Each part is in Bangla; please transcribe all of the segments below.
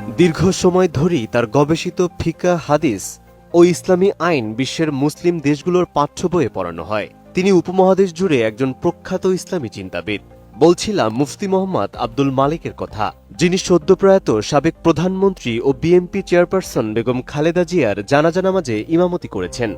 দীর্ঘ সময় ধরেই তার গবেষিত ফিকা, হাদিস ও ইসলামী আইন বিশ্বের মুসলিম দেশগুলোর পাঠ্য বইয়ে পড়ানো হয়। তিনি উপমহাদেশ জুড়ে একজন প্রখ্যাত ইসলামী চিন্তাবিদ। বলছিলাম মুফতি মোহাম্মদ আব্দুল মালিকের কথা, যিনি সদ্যপ্রয়াত সাবেক প্রধানমন্ত্রী ও বিএনপি চেয়ারপারসন বেগম খালেদা জিয়ার জানাজা নামাজে ইমামতি করেছেন।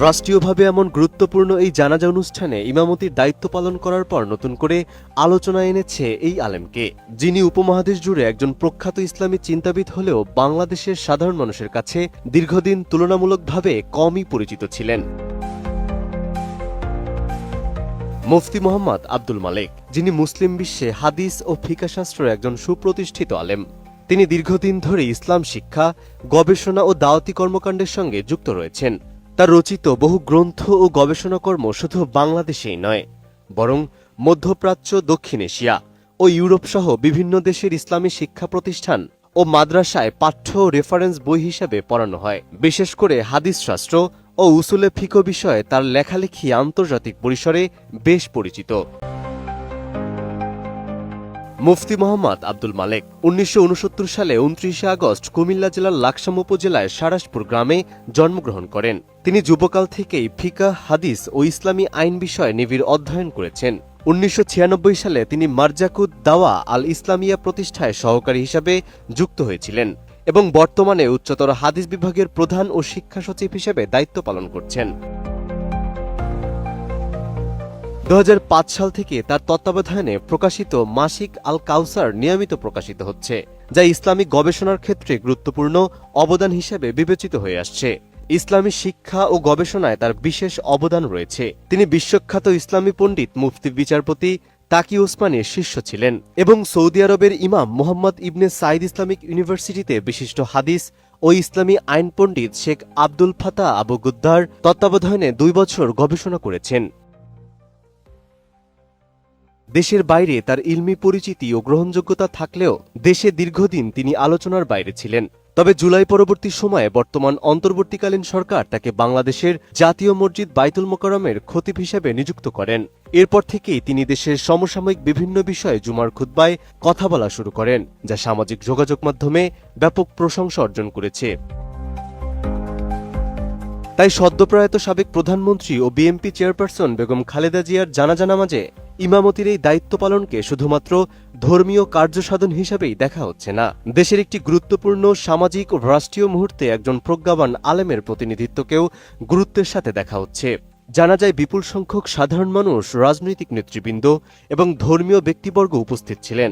রাষ্ট্রীয়ভাবে এমন গুরুত্বপূর্ণ এই জানাজা অনুষ্ঠানে ইমামতির দায়িত্ব পালন করার পর নতুন করে আলোচনা এনেছে এই আলেমকে, যিনি উপমহাদেশ জুড়ে একজন প্রখ্যাত ইসলামী চিন্তাবিদ হলেও বাংলাদেশের সাধারণ মানুষের কাছে দীর্ঘদিন তুলনামূলকভাবে কমই পরিচিত ছিলেন। মুফতি মোহাম্মদ আব্দুল মালিক, যিনি মুসলিম বিশ্বে হাদিস ও ফিকা শাস্ত্রের একজন সুপ্রতিষ্ঠিত আলেম। তিনি দীর্ঘদিন ধরে ইসলাম শিক্ষা, গবেষণা ও দাওয়াতি কর্মকাণ্ডের সঙ্গে যুক্ত রয়েছেন। তার রচিত বহু গ্রন্থ ও গবেষণাকর্ম শুধু বাংলাদেশেই নয়, বরং মধ্যপ্রাচ্য, দক্ষিণ এশিয়া ও ইউরোপ সহ বিভিন্ন দেশের ইসলামী শিক্ষা প্রতিষ্ঠান ও মাদ্রাসায় পাঠ্য ও রেফারেন্স বই হিসাবে পড়ানো হয়। বিশেষ করে হাদিস শাস্ত্র ও উসুলে ফিকহ বিষয়ে তার লেখালেখি আন্তর্জাতিক পরিসরে বেশ পরিচিত। মুফতি মোহাম্মদ আব্দুল মালিক ১৯৬৯ সালে ২৯ আগস্ট কুমিল্লা জেলার লাকসাম উপজেলায় সারাসপুর গ্রামে জন্মগ্রহণ করেন। তিনি যুবকাল থেকেই ফিকা, হাদিস ও ইসলামী আইন বিষয়ে নিবিড় অধ্যয়ন করেছেন। ১৯৯৬ সালে তিনি মারজাকুদ দাওয়া আল ইসলামিয়া প্রতিষ্ঠায় সহকারী হিসাবে যুক্ত হয়েছিলেন এবং বর্তমানে উচ্চতর হাদিস বিভাগের প্রধান ও শিক্ষা সচিব হিসেবে দায়িত্ব পালন করছেন। ২০০৫ সাল থেকে তার তত্ত্বাবধানে প্রকাশিত মাসিক আল কাউসার নিয়মিত প্রকাশিত হচ্ছে, যা ইসলামিক গবেষণার ক্ষেত্রে গুরুত্বপূর্ণ অবদান হিসেবে বিবেচিত হয়ে আসছে। ইসলামী শিক্ষা ও গবেষণায় তার বিশেষ অবদান রয়েছে। তিনি বিশ্বখ্যাত ইসলামী পণ্ডিত মুফতি বিচারপতি তাকি ওসমানীর শিষ্য ছিলেন এবং সৌদি আরবের ইমাম মুহাম্মদ ইবনে সাইদ ইসলামিক ইউনিভার্সিটিতে বিশিষ্ট হাদিস ও ইসলামী আইন পণ্ডিত শেখ আব্দুল ফাতাহ আবু গুদ্দার তত্ত্বাবধানে ২ বছর গবেষণা করেছেন। দেশের বাইরে তার ইলমি পরিচিতি ও গ্রহণযোগ্যতা থাকলেও দেশে দীর্ঘদিন তিনি আলোচনার বাইরে ছিলেন। তবে জুলাই পরবর্তী সময়ে বর্তমান অন্তর্বর্তীকালীন সরকার তাকে বাংলাদেশের জাতীয় মসজিদ বাইতুল মোকাররমের খতিব হিসেবে নিযুক্ত করেন। এরপর থেকেই তিনি দেশের সমসাময়িক বিভিন্ন বিষয়ে জুমার খুতবায় কথা বলা শুরু করেন, যা সামাজিক যোগাযোগ মাধ্যমে ব্যাপক প্রশংসা অর্জন করেছে। তাই সদ্যপ্রয়াত সাবেক প্রধানমন্ত্রী ও বিএনপি চেয়ারপারসন বেগম খালেদা জিয়ার জানাজা নামাজে ইমামতির এই দায়িত্ব পালনকে শুধুমাত্র ধর্মীয় কার্যসাধন হিসাবেই দেখা হচ্ছে না, দেশের একটি গুরুত্বপূর্ণ সামাজিক ও রাষ্ট্রীয় মুহূর্তে একজন প্রজ্ঞাবান আলেমের প্রতিনিধিত্বকেও গুরুত্বের সাথে দেখা হচ্ছে। জানা যায় বিপুল সংখ্যক সাধারণ মানুষ, রাজনৈতিক নেতৃবৃন্দ এবং ধর্মীয় ব্যক্তিবর্গ উপস্থিত ছিলেন।